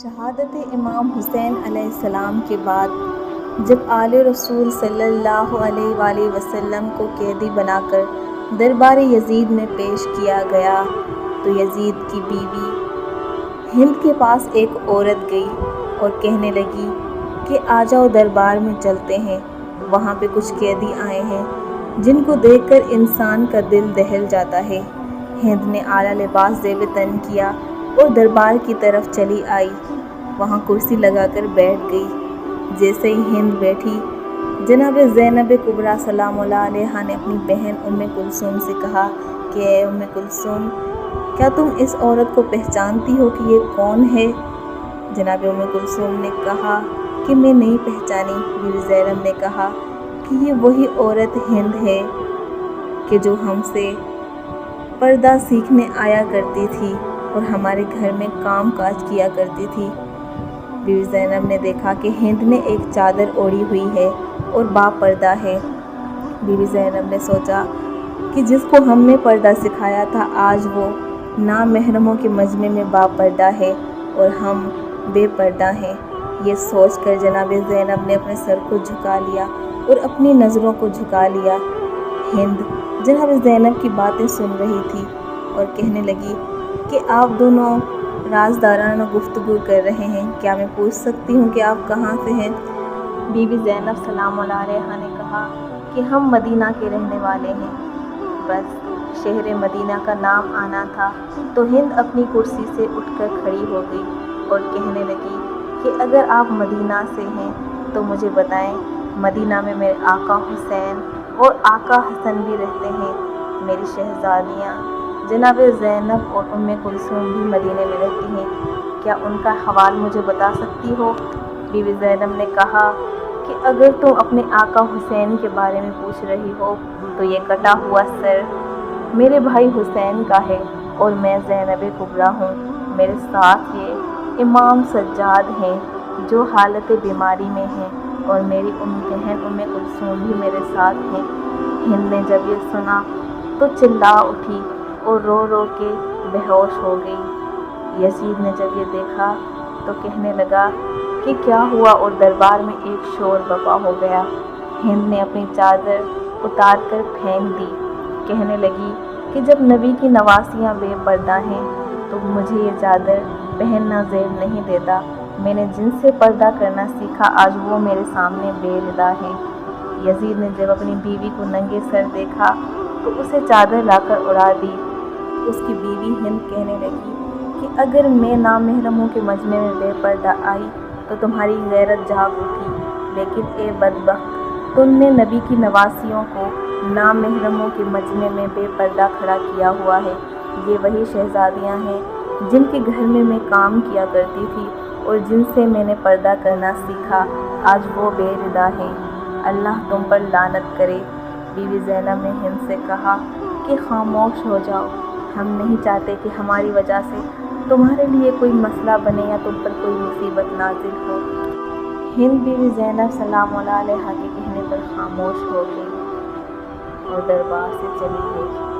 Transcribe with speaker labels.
Speaker 1: شہادت امام حسین علیہ السلام کے بعد جب آل رسول صلی اللہ علیہ وآلہ وسلم کو قیدی بنا کر دربار یزید میں پیش کیا گیا تو یزید کی بیوی ہند کے پاس ایک عورت گئی اور کہنے لگی کہ آ جاؤ دربار میں چلتے ہیں، وہاں پہ کچھ قیدی آئے ہیں جن کو دیکھ کر انسان کا دل دہل جاتا ہے۔ ہند نے اعلیٰ لباس زیب تن کیا اور دربار کی طرف چلی آئی، وہاں کرسی لگا کر بیٹھ گئی۔ جیسے ہی ہند بیٹھی، جناب زینب کبریٰ سلام اللہ علیہا نے اپنی بہن ام کلثوم سے کہا کہ اے ام کلثوم، کیا تم اس عورت کو پہچانتی ہو کہ یہ کون ہے؟ جناب ام کلثوم نے کہا کہ میں نہیں پہچانی۔ بیوی زینب نے کہا کہ یہ وہی عورت ہند ہے کہ جو ہم سے پردہ سیکھنے آیا کرتی تھی اور ہمارے گھر میں کام کاج کیا کرتی تھی۔ بیوی زینب نے دیکھا کہ ہند نے ایک چادر اوڑھی ہوئی ہے اور با پردہ ہے۔ بیوی زینب نے سوچا کہ جس کو ہم نے پردہ سکھایا تھا آج وہ نامحرموں کے مجمع میں با پردہ ہے اور ہم بے پردہ ہیں۔ یہ سوچ کر جناب زینب نے اپنے سر کو جھکا لیا اور اپنی نظروں کو جھکا لیا۔ ہند جناب زینب کی باتیں سن رہی تھی اور کہنے لگی کہ آپ دونوں رازدارانہ گفتگو کر رہے ہیں، کیا میں پوچھ سکتی ہوں کہ آپ کہاں سے ہیں؟ بیوی زینب سلام اللہ علیہا نے کہا کہ ہم مدینہ کے رہنے والے ہیں، بس شہر مدینہ کا نام آنا تھا تو ہند اپنی کرسی سے اٹھ کر کھڑی ہو گئی اور کہنے لگی کہ اگر آپ مدینہ سے ہیں تو مجھے بتائیں، مدینہ میں میرے آقا حسین اور آقا حسن بھی رہتے ہیں، میری شہزادیاں جناب زینب اور ام کلثوم بھی مدینے میں رہتی ہیں، کیا ان کا حوال مجھے بتا سکتی ہو؟ بیوی زینب نے کہا کہ اگر تم اپنے آقا حسین کے بارے میں پوچھ رہی ہو تو یہ کٹا ہوا سر میرے بھائی حسین کا ہے اور میں زینب کبریٰ ہوں، میرے ساتھ یہ امام سجاد ہیں جو حالت بیماری میں ہیں اور میری بہن ام کلثوم بھی میرے ساتھ ہیں۔ ہند نے جب یہ سنا تو چلا اٹھی اور رو رو کے بے ہوش ہو گئی۔ یزید نے جب یہ دیکھا تو کہنے لگا کہ کیا ہوا اور دربار میں ایک شور برپا ہو گیا۔ ہند نے اپنی چادر اتار کر پھینک دی، کہنے لگی کہ جب نبی کی نواسیاں بے پردہ ہیں تو مجھے یہ چادر پہننا زیب نہیں دیتا، میں نے جن سے پردہ کرنا سیکھا آج وہ میرے سامنے بے ردا ہیں۔ یزید نے جب اپنی بیوی کو ننگے سر دیکھا تو اسے چادر لا کر اڑا دی۔ اس کی بیوی ہند کہنے لگی کہ اگر میں نامحرموں کے مجمع میں بے پردہ آئی تو تمہاری غیرت جاگ اٹھی، لیکن اے بدبخت، تم نے نبی کی نواسیوں کو نامحرموں کے مجمع میں بے پردہ کھڑا کیا ہوا ہے۔ یہ وہی شہزادیاں ہیں جن کے گھر میں میں کام کیا کرتی تھی اور جن سے میں نے پردہ کرنا سیکھا، آج وہ بے ردا ہیں، اللہ تم پر لعنت کرے۔ بیوی زینب نے ہند سے کہا کہ خاموش ہو جاؤ، ہم نہیں چاہتے کہ ہماری وجہ سے تمہارے لیے کوئی مسئلہ بنے یا تم پر کوئی مصیبت نازل ہو۔ ہند بیوی زینب سلام اللہ علیہا کے کہنے پر خاموش ہو گئی اور دربار سے چلی گئی۔